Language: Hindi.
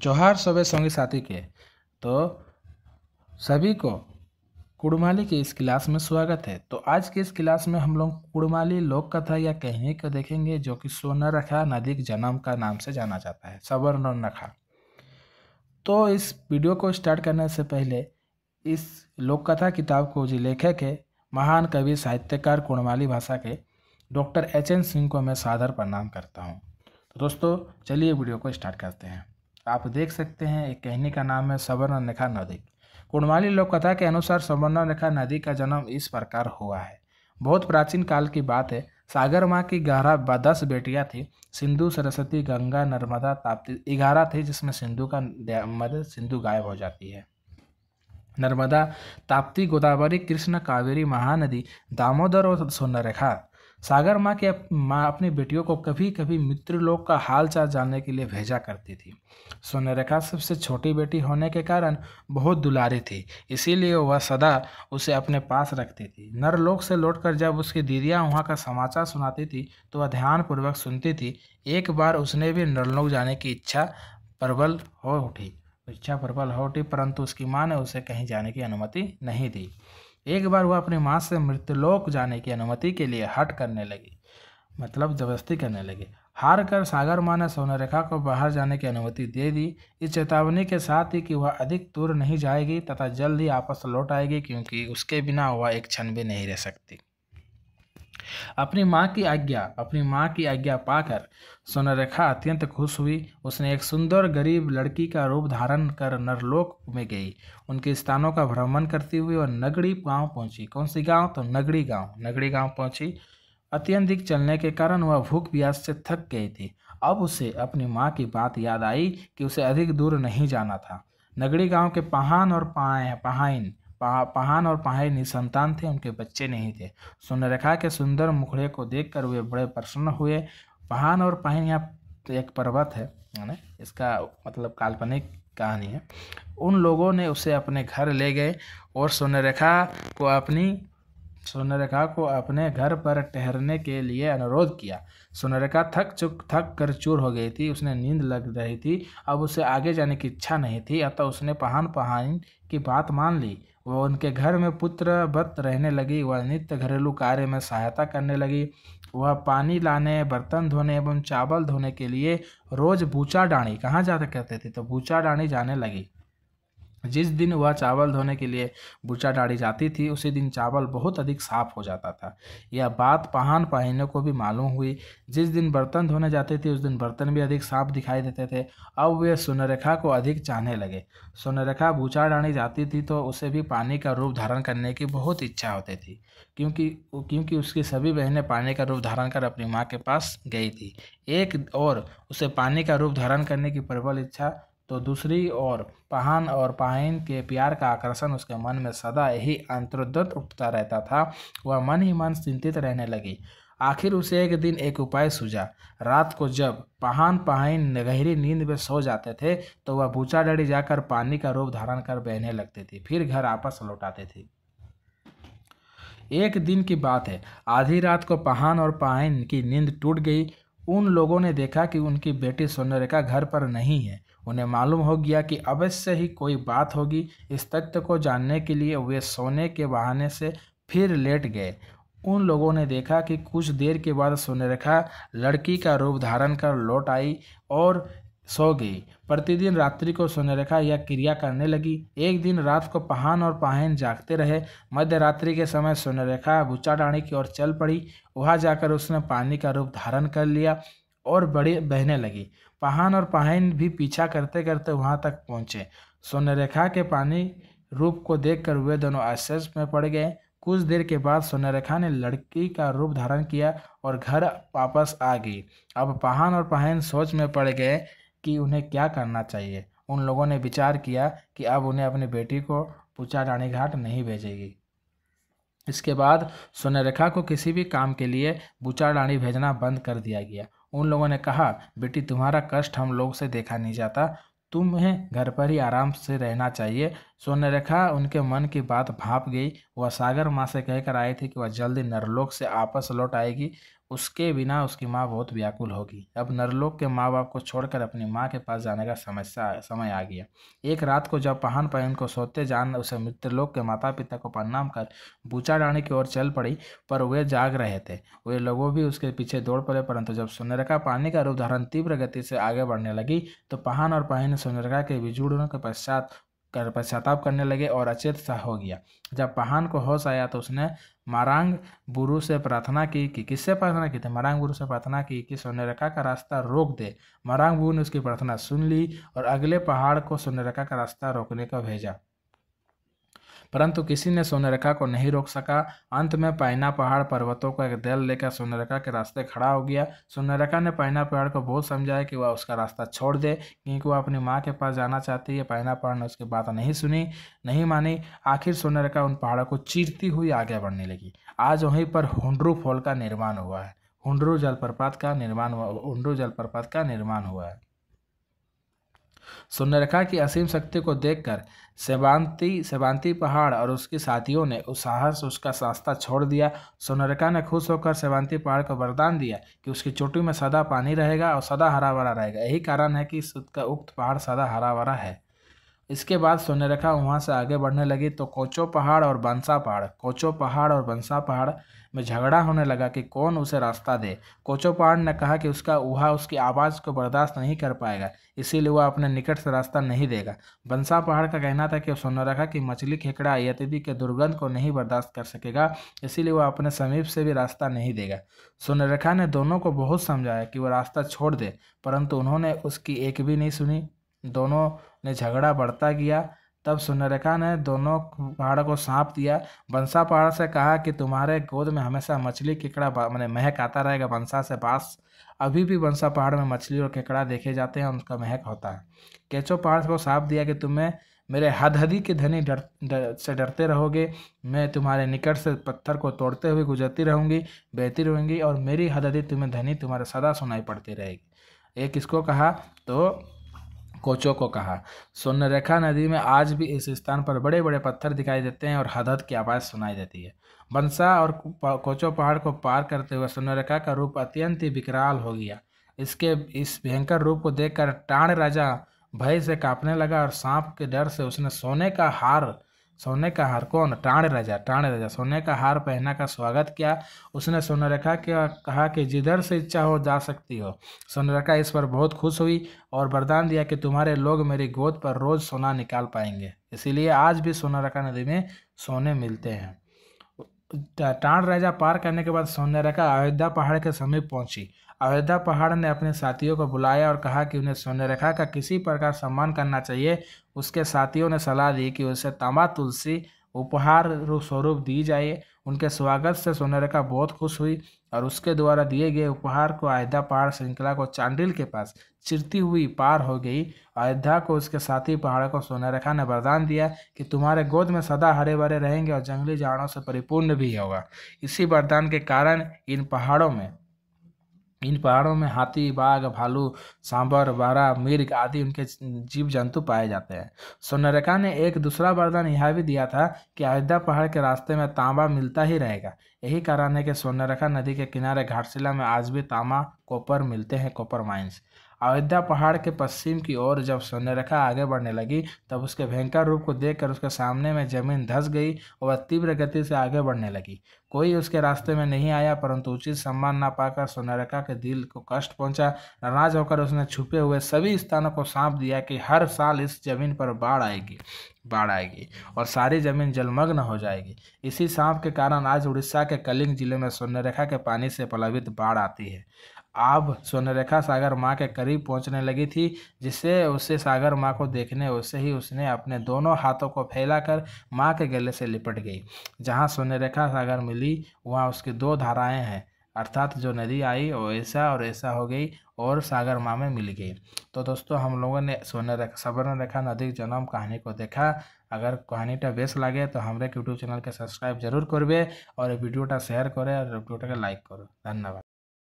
जोहार सभी संगी साथी के। तो सभी को कुड़माली की इस क्लास में स्वागत है। तो आज की इस क्लास में हम लोग कुड़माली लोक कथा या कहानी को देखेंगे, जो कि स्वर्णरेखा नदी के जन्म का नाम से जाना जाता है, स्वर्णरेखा। तो इस वीडियो को स्टार्ट करने से पहले इस लोक कथा किताब को जो लेखक है, महान कवि साहित्यकार कुड़माली भाषा के डॉक्टर एच.एन. सिंह को मैं सादर प्रणाम करता हूँ। तो दोस्तों चलिए वीडियो को स्टार्ट करते हैं। आप देख सकते हैं एक कहानी का नाम है स्वर्णरेखा नदी। कुड़माली लोक कथा के अनुसार स्वर्णरेखा नदी का जन्म इस प्रकार हुआ है। बहुत प्राचीन काल की बात है। सागर माँ की 10 बेटियां थी। सिंधु, सरस्वती, गंगा, नर्मदा, ताप्ती 11 थी, जिसमें सिंधु गायब हो जाती है। नर्मदा, ताप्ती, गोदावरी, कृष्ण, कावेरी, महानदी, दामोदर और स्वर्णरेखा। सागर माँ अपनी बेटियों को कभी कभी मित्रलोक का हाल चाल जानने के लिए भेजा करती थी। स्वर्णरेखा सबसे छोटी बेटी होने के कारण बहुत दुलारी थी, इसीलिए वह सदा उसे अपने पास रखती थी। नरलोक से लौटकर जब उसकी दीदियाँ वहाँ का समाचार सुनाती थी तो वह ध्यानपूर्वक सुनती थी। एक बार उसने भी नरलोक जाने की इच्छा प्रबल हो उठी, परंतु उसकी माँ ने उसे कहीं जाने की अनुमति नहीं दी। एक बार वह अपनी माँ से मृत्युलोक जाने की अनुमति के लिए हट करने लगी, मतलब जबरदस्ती करने लगी। हार कर सागर माँ ने स्वर्णरेखा को बाहर जाने की अनुमति दे दी, इस चेतावनी के साथ ही कि वह अधिक दूर नहीं जाएगी तथा जल्द ही वापस लौट आएगी, क्योंकि उसके बिना वह एक क्षण भी नहीं रह सकती। अपनी माँ की आज्ञा पाकर स्वर्णरेखा अत्यंत खुश हुई। उसने एक सुंदर गरीब लड़की का रूप धारण कर नरलोक में गई। उनके स्थानों का भ्रमण करती हुई वह नगड़ी गांव पहुंची। कौन सी गांव? तो नगड़ी गांव पहुंची। अत्यधिक चलने के कारण वह भूख प्यास से थक गई थी। अब उसे अपनी माँ की बात याद आई कि उसे अधिक दूर नहीं जाना था। नगड़ी गांव के पहान और पाहिन निसंतान थे, उनके बच्चे नहीं थे। स्वर्णरेखा के सुंदर मुखड़े को देखकर वे बड़े प्रसन्न हुए। पहान और पाहिन यहाँ एक पर्वत है ना, इसका मतलब काल्पनिक कहानी है। उन लोगों ने उसे अपने घर ले गए और स्वर्णरेखा को अपने घर पर ठहरने के लिए अनुरोध किया। स्वर्णरेखा थक कर चूर हो गई थी, उसने नींद लग रही थी। अब उसे आगे जाने की इच्छा नहीं थी, अतः उसने पहान की बात मान ली। वह उनके घर में पुत्रवत रहने लगी। वह नित्य घरेलू कार्य में सहायता करने लगी। वह पानी लाने, बर्तन धोने एवं चावल धोने के लिए रोज बूचा डाणी, कहाँ जाते कहते थे, तो बूचा डाणी जाने लगी। जिस दिन वह चावल धोने के लिए बूचा डाड़ी जाती थी, उसी दिन चावल बहुत अधिक साफ हो जाता था। यह बात पहान पाहिनों को भी मालूम हुई। जिस दिन बर्तन धोने जाती थी, उस दिन बर्तन भी अधिक साफ दिखाई देते थे। अब वे स्वर्णरेखा को अधिक चाहने लगे। स्वर्णरेखा बूचा डाड़ी जाती थी तो उसे भी पानी का रूप धारण करने की बहुत इच्छा होती थी, क्योंकि उसकी सभी बहनें पानी का रूप धारण कर अपनी माँ के पास गई थी। एक और उसे पानी का रूप धारण करने की प्रबल इच्छा, तो दूसरी ओर पहान और पाहिन के प्यार का आकर्षण उसके मन में सदा यही अंतर्गत उठता रहता था। वह मन ही मन चिंतित रहने लगी। आखिर उसे एक दिन एक उपाय सूझा। रात को जब पहान पाहिन गहरी नींद में सो जाते थे तो वह बूचा डड़ी जाकर पानी का रूप धारण कर बहने लगती थी, फिर घर वापस लौट आती थी। एक दिन की बात है, आधी रात को पहान और पाहिन की नींद टूट गई। उन लोगों ने देखा कि उनकी बेटी स्वर्णरेखा घर पर नहीं है। उन्हें मालूम हो गया कि अवश्य ही कोई बात होगी। इस तथ्य को जानने के लिए वे सोने के बहाने से फिर लेट गए। उन लोगों ने देखा कि कुछ देर के बाद स्वर्णरेखा लड़की का रूप धारण कर लौट आई और सो गई। प्रतिदिन रात्रि को स्वर्णरेखा यह क्रिया करने लगी। एक दिन रात को पहान और पाहिन जागते रहे। मध्य रात्रि के समय स्वर्णरेखा बूचा डाणी की ओर चल पड़ी। वहां जाकर उसने पानी का रूप धारण कर लिया और बड़ी बहने लगी। पहान और पाहिन भी पीछा करते करते वहां तक पहुंचे। स्वर्णरेखा के पानी रूप को देखकर वे दोनों आश्चर्य में पड़ गए। कुछ देर के बाद स्वर्णरेखा ने लड़की का रूप धारण किया और घर वापस आ गई। अब पहान और पाहिन सोच में पड़ गए कि उन्हें क्या करना चाहिए। उन लोगों ने विचार किया कि अब उन्हें अपनी बेटी को बूचा डाणी घाट नहीं भेजेगी। इसके बाद स्वर्णरेखा को किसी भी काम के लिए बूचा डाणी भेजना बंद कर दिया गया। उन लोगों ने कहा, बेटी तुम्हारा कष्ट हम लोग से देखा नहीं जाता, तुम्हें घर पर ही आराम से रहना चाहिए। स्वर्णरेखा उनके मन की बात भाप गई। वह सागर माँ से कहकर आई थी कि वह जल्दी नरलोक से वापस लौट आएगी। उसके बिना उसकी माँ बहुत व्याकुल होगी। अब नरलोक के माँ बाप को छोड़कर अपनी माँ के पास जाने का समय आ गया। एक रात को जब पहान पहन को सोते जान उसे मित्रलोक के माता पिता को प्रणाम कर बूचा डाणी की ओर चल पड़ी, पर वे जाग रहे थे। वे लोगों भी उसके पीछे दौड़ पड़े, परंतु जब सुनरका पानी का रूप धारण तीव्र गति से आगे बढ़ने लगी तो पहान और पहन सुनरका के बिछुड़ने के पश्चाताप करने लगे और अचेत सा हो गया। जब पहान को होश आया तो उसने मारांग बुरु से प्रार्थना की कि किससे प्रार्थना की थी? मारांग बुरु से प्रार्थना की कि सुनरका का रास्ता रोक दे। मारांग बुरु ने उसकी प्रार्थना सुन ली और अगले पहाड़ को सुनरका का रास्ता रोकने को भेजा, परंतु किसी ने सुनरका को नहीं रोक सका। अंत में पैना पहाड़ पर्वतों का एक दल लेकर सुनरका के रास्ते खड़ा हो गया। सुनरका ने पैना पहाड़ को बहुत समझाया कि वह उसका रास्ता छोड़ दे, क्योंकि वह अपनी माँ के पास जाना चाहती है। पैना पहाड़ ने उसकी बात नहीं मानी। आखिर सुनरका उन पहाड़ों को चीरती हुई आगे बढ़ने लगी। आज वहीं पर हुंड्रू फॉल का निर्माण हुआ है। हुंड्रू जलप्रपात का निर्माण हुआ है। सुनरका की असीम शक्ति को देखकर सेवांती पहाड़ और उसके साथियों ने उसका रास्ता छोड़ दिया। सुनरका ने खुश होकर सेवांती पहाड़ को वरदान दिया कि उसकी चोटी में सदा पानी रहेगा और सदा हरा भरा रहेगा। यही कारण है कि उसका उक्त पहाड़ सदा हरा भरा है। इसके बाद सुनरका वहाँ से आगे बढ़ने लगी तो कोचो पहाड़ और बंसा पहाड़ में झगड़ा होने लगा कि कौन उसे रास्ता दे। कोचो पहाड़ ने कहा कि उसकी आवाज़ को बर्दाश्त नहीं कर पाएगा, इसीलिए वह अपने निकट से रास्ता नहीं देगा। बंसा पहाड़ का कहना था कि सुनरका की मछली खेकड़ा यतिदि के दुर्गंध को नहीं बर्दाश्त कर सकेगा, इसीलिए वह अपने समीप से भी रास्ता नहीं देगा। सुनरका ने दोनों को बहुत समझाया कि वह रास्ता छोड़ दे, परंतु उन्होंने उसकी एक भी नहीं सुनी। दोनों ने झगड़ा बढ़ता गया। तब सुनरका ने दोनों पहाड़ों को सौंप दिया। बंसा पहाड़ से कहा कि तुम्हारे गोद में हमेशा मछली केकड़ा मैंने महक आता रहेगा। बंसा से बास अभी भी बंसा पहाड़ में मछली और केकड़ा देखे जाते हैं, उनका महक होता है। केचो पहाड़ को सौंप दिया कि तुम्हें मेरे हदहदी के धनी से डरते रहोगे। मैं तुम्हारे निकट से पत्थर को तोड़ते हुए गुजरती रहूंगी, बहती रहूंगी, और मेरी हदहदी तुम्हें धनी तुम्हारे सदा सुनाई पड़ती रहेगी। एक किसको कहा? तो कोचो को कहा। सुनरेखा नदी में आज भी इस स्थान पर बड़े बड़े पत्थर दिखाई देते हैं और हदहद की आवाज़ सुनाई देती है। बंसा और कोचो पहाड़ को पार करते हुए सुनरेखा का रूप अत्यंत ही विकराल हो गया। इसके इस भयंकर रूप को देखकर टाण राजा भय से कांपने लगा और सांप के डर से उसने सोने का हार कौन? टाण राजा सोने का हार पहना का स्वागत किया। उसने सुनरेखा के कहा कि जिधर से इच्छा हो जा सकती हो। सुनरेखा इस पर बहुत खुश हुई और वरदान दिया कि तुम्हारे लोग मेरी गोद पर रोज सोना निकाल पाएंगे। इसीलिए आज भी सुनरेखा नदी में सोने मिलते हैं। टाण राजा पार करने के बाद सुनरेखा अयोध्या पहाड़ के समीप पहुंची। अयोध्या पहाड़ ने अपने साथियों को बुलाया और कहा कि उन्हें सुनरेखा का किसी प्रकार सम्मान करना चाहिए। उसके साथियों ने सलाह दी कि उसे तांबा तुलसी उपहार स्वरूप दी जाए। उनके स्वागत से सुनरेखा बहुत खुश हुई और उसके द्वारा दिए गए उपहार को अयोध्या पहाड़ श्रृंखला को चांडिल के पास चिरती हुई पार हो गई। अयोध्या को उसके साथी पहाड़ों को सुनरेखा ने वरदान दिया कि तुम्हारे गोद में सदा हरे भरे रहेंगे और जंगली जानवरों से परिपूर्ण भी होगा। इसी वरदान के कारण इन पहाड़ों में हाथी, बाघ, भालू, सांबर, बारह, मिर्ग आदि उनके जीव जंतु पाए जाते हैं। सुनरेखा ने एक दूसरा वरदान यह भी दिया था कि अयोध्या पहाड़ के रास्ते में तांबा मिलता ही रहेगा। यही कारण है कि सुनरेखा नदी के किनारे घाटशिला में आज भी तांबा, कॉपर मिलते हैं, कॉपर माइंस। अयोध्या पहाड़ के पश्चिम की ओर जब सुनरेखा आगे बढ़ने लगी तब उसके भयंकर रूप को देखकर उसके सामने में जमीन धंस गई और वह तीव्र गति से आगे बढ़ने लगी। कोई उसके रास्ते में नहीं आया, परंतु उचित सम्मान न पाकर सुनरेखा के दिल को कष्ट पहुंचा। नाराज होकर उसने छुपे हुए सभी स्थानों को सौंप दिया कि हर साल इस जमीन पर बाढ़ आएगी और सारी जमीन जलमग्न हो जाएगी। इसी सांप के कारण आज उड़ीसा के कलिंग जिले में सुनरेखा के पानी से प्लावित बाढ़ आती है। अब सुनरेखा सागर माँ के करीब पहुंचने लगी थी, जिससे उसे सागर माँ को देखने वैसे ही उसने अपने दोनों हाथों को फैलाकर माँ के गले से लिपट गई। जहाँ सुनरेखा सागर मिली वहाँ उसकी दो धाराएं हैं, अर्थात जो नदी आई वो ऐसा और ऐसा हो गई और सागर माँ में मिल गई। तो दोस्तों हम लोगों ने सुवर्णरेखा नदी जन्म कहानी को देखा। अगर कहानीटा बेस लगे तो हमारे यूट्यूब चैनल के सब्सक्राइब जरूर करबे और वीडियोटा शेयर करे और वीडियोटा लाइक करो। धन्यवाद।